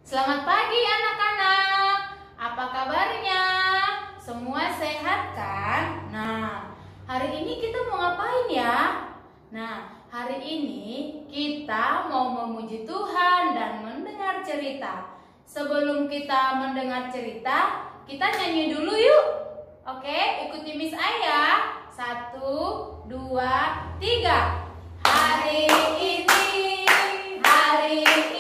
Selamat pagi anak-anak. Apa kabarnya? Semua sehat kan? Nah, hari ini kita mau ngapain ya? Nah, hari ini kita mau memuji Tuhan dan mendengar cerita. Sebelum kita mendengar cerita, kita nyanyi dulu yuk. Oke, ikuti Miss Aya. 1, 2, 3. Hari ini, hari ini.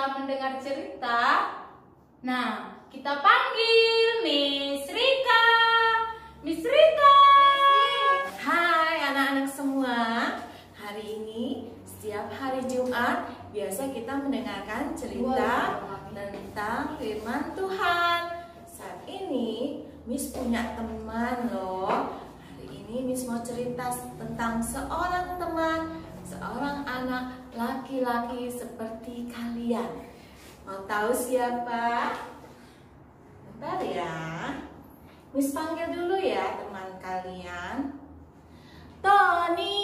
Mendengar cerita, nah kita panggil Miss Rika. Miss Rika. Hai anak-anak semua. Hari ini setiap hari Jumat biasa kita mendengarkan cerita tentang firman Tuhan. Saat ini Miss punya teman loh. Hari ini Miss mau cerita tentang seorang teman, seorang anak laki-laki seperti kalian. Mau tahu siapa? Bentar ya. Miss panggil dulu ya teman kalian. Tony.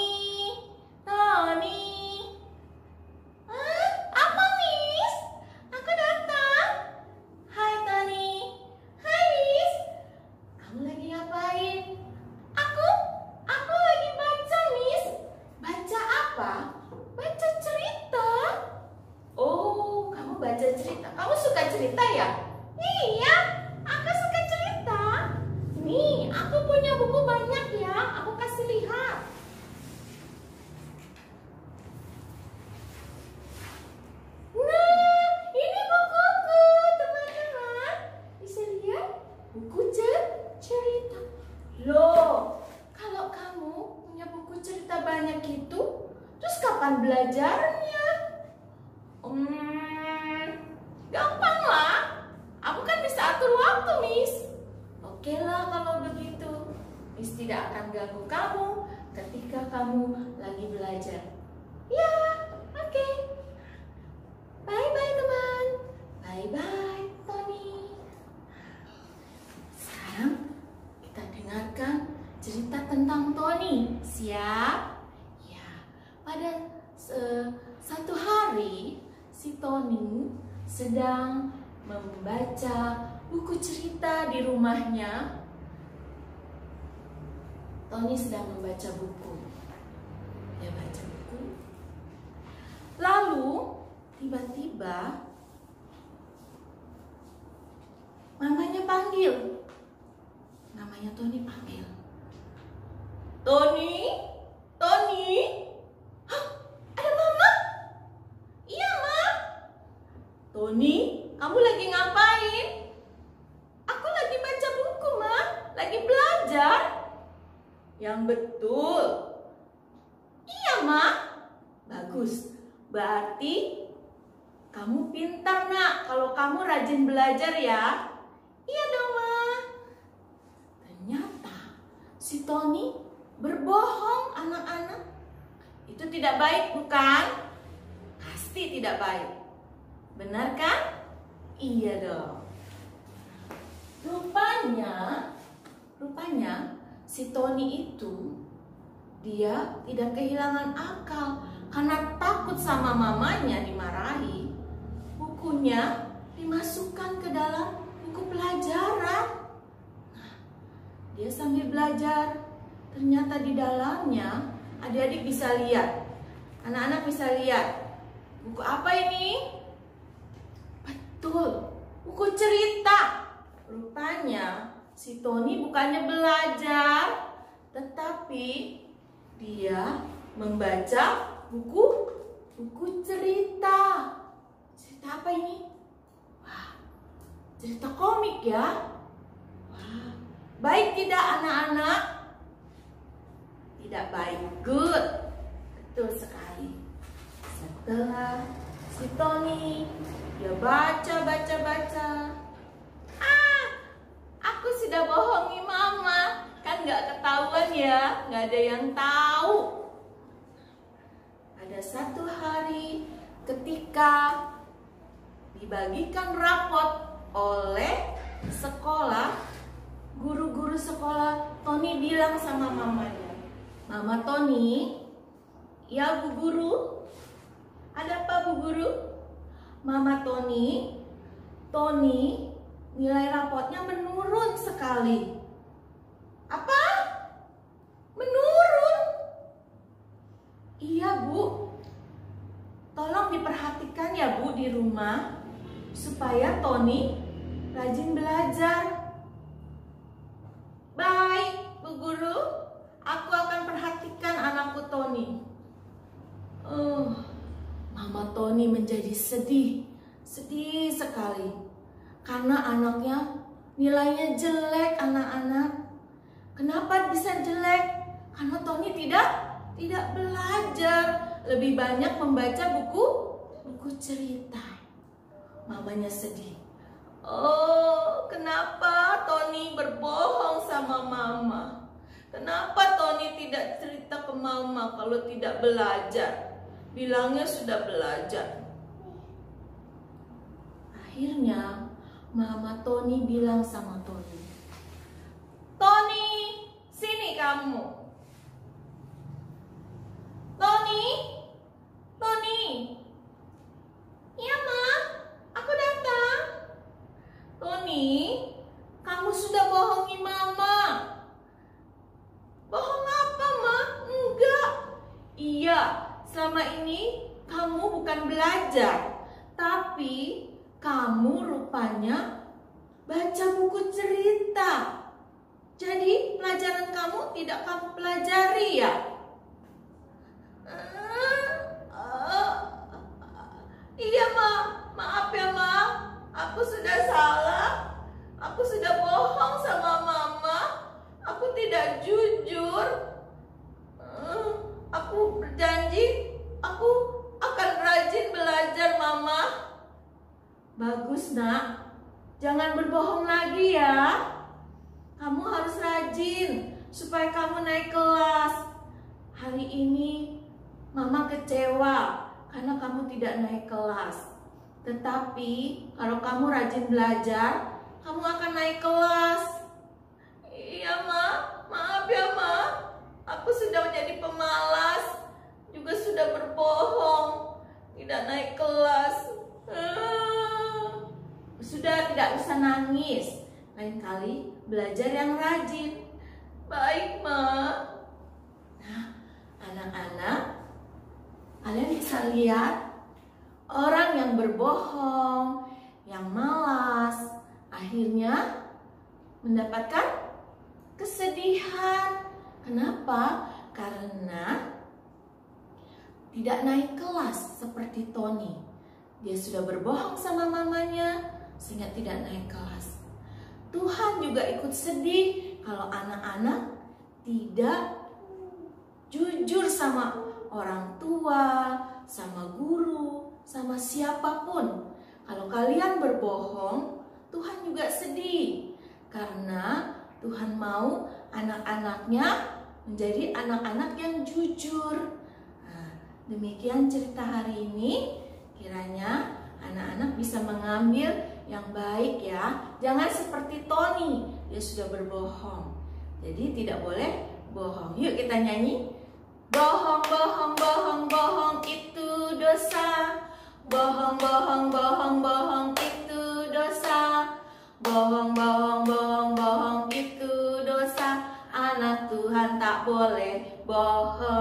Tony. Apa Miss? Aku datang. Hai Tony. Hai Miss. Kamu lagi ngapain? Aku lagi baca Miss. Baca apa? Baca cerita. Oh, kamu baca cerita. Kamu suka cerita ya? Iya, aku suka cerita. Nih, aku punya buku banyak ya. Aku kasih lihat. Nah, ini bukuku, teman-teman. Bisa lihat? Buku cerita. Loh, kalau kamu punya buku cerita banyak gitu, terus kapan belajarnya? Gampang lah. Aku kan bisa atur waktu, Miss. Oke lah kalau begitu. Miss tidak akan ganggu kamu ketika kamu lagi belajar. Ya, oke. Bye-bye teman. Bye-bye Tony. Sekarang kita dengarkan cerita tentang Tony. Siap? Ya, pada satu hari si Tony sedang membaca buku cerita di rumahnya. Tony sedang membaca buku. Dia baca buku. Lalu tiba-tiba mamanya panggil. Namanya Tony panggil. Tony? Tony? Hah? Ada mama? Iya, Ma. Tony, kamu lagi ngapain? Aku lagi baca buku, Ma. Lagi belajar. Yang betul. Iya, Ma. Bagus. Berarti kamu pintar, Nak. Kalau kamu rajin belajar ya. Iya dong, Ma. Ternyata si Tony berbohong, anak-anak. Itu tidak baik, bukan? Pasti tidak baik. Benar kan? Iya dong. Rupanya si Tony itu dia tidak kehilangan akal karena takut sama mamanya dimarahi. Bukunya dimasukkan ke dalam buku pelajaran. Dia sambil belajar. Ternyata di dalamnya adik-adik bisa lihat. Anak-anak bisa lihat. Buku apa ini? Betul, buku cerita. Rupanya si Tony bukannya belajar, tetapi dia membaca buku cerita. Cerita apa ini? Wah, cerita komik ya. Wah, baik tidak anak-anak? Tidak baik. Good. Betul sekali. Setelah si Tony dia baca. Aku sudah bohongi mama. Kan nggak ketahuan ya, nggak ada yang tahu. Ada satu hari ketika dibagikan rapot oleh sekolah, guru-guru sekolah, Tony bilang sama mamanya, "Mama Tony, ya Bu Guru, ada apa Bu Guru?" "Mama Tony, nilai rapotnya menurun sekali." "Apa? Menurun?" "Iya Bu, tolong diperhatikan ya Bu di rumah, supaya Tony rajin belajar." "Baik Bu Guru, aku akan perhatikan anakku Tony." Mama Tony menjadi sedih sekali karena anaknya nilainya jelek. Anak-anak, kenapa bisa jelek? Karena Tony tidak belajar, lebih banyak membaca buku cerita. Mamanya sedih. Kenapa Tony berbohong sama mama? Kenapa Tony tidak cerita ke mama kalau tidak belajar? Bilangnya sudah belajar. Akhirnya mama Tony bilang sama Tony, "Tony, sini kamu. Tony. Iya Ma, aku datang." "Tony, kamu sudah bohongi mama." "Bohong apa Ma?" "Enggak." "Iya, selama ini kamu bukan belajar, tapi kamu rupanya baca buku cerita. Jadi pelajaran kamu tidak kamu pelajari ya?" "Iya Ma, maaf ya Ma, aku sudah salah. Aku sudah bohong sama mama. Aku tidak jujur. Aku berjanji aku akan rajin belajar Mama." "Bagus Nak, jangan berbohong lagi ya. Kamu harus rajin supaya kamu naik kelas. Hari ini Mama kecewa karena kamu tidak naik kelas. Tetapi kalau kamu rajin belajar, kamu akan naik kelas." "Iya Ma, maaf ya Ma. Aku sudah menjadi pemalas, juga sudah berbohong, tidak naik kelas." "Sudah, tidak usah nangis. Lain kali belajar yang rajin." "Baik Ma." Nah, anak-anak, kalian bisa lihat orang yang berbohong, yang malas, akhirnya mendapatkan kesedihan. Kenapa? Karena tidak naik kelas seperti Tony. Dia sudah berbohong sama mamanya sehingga tidak naik kelas. Tuhan juga ikut sedih kalau anak-anak tidak jujur sama orang tua, sama guru, sama siapapun. Kalau kalian berbohong, Tuhan juga sedih karena Tuhan mau anak-anaknya menjadi anak-anak yang jujur. Nah, demikian cerita hari ini. Kiranya anak-anak bisa mengambil yang baik ya. Jangan seperti Tony, dia sudah berbohong. Jadi tidak boleh bohong. Yuk kita nyanyi. Bohong, bohong, bohong, bohong itu dosa. Bohong, bohong, bohong, bohong itu dosa. Bohong, bohong, bohong, bohong itu dosa. anak Tuhan tak boleh bohong.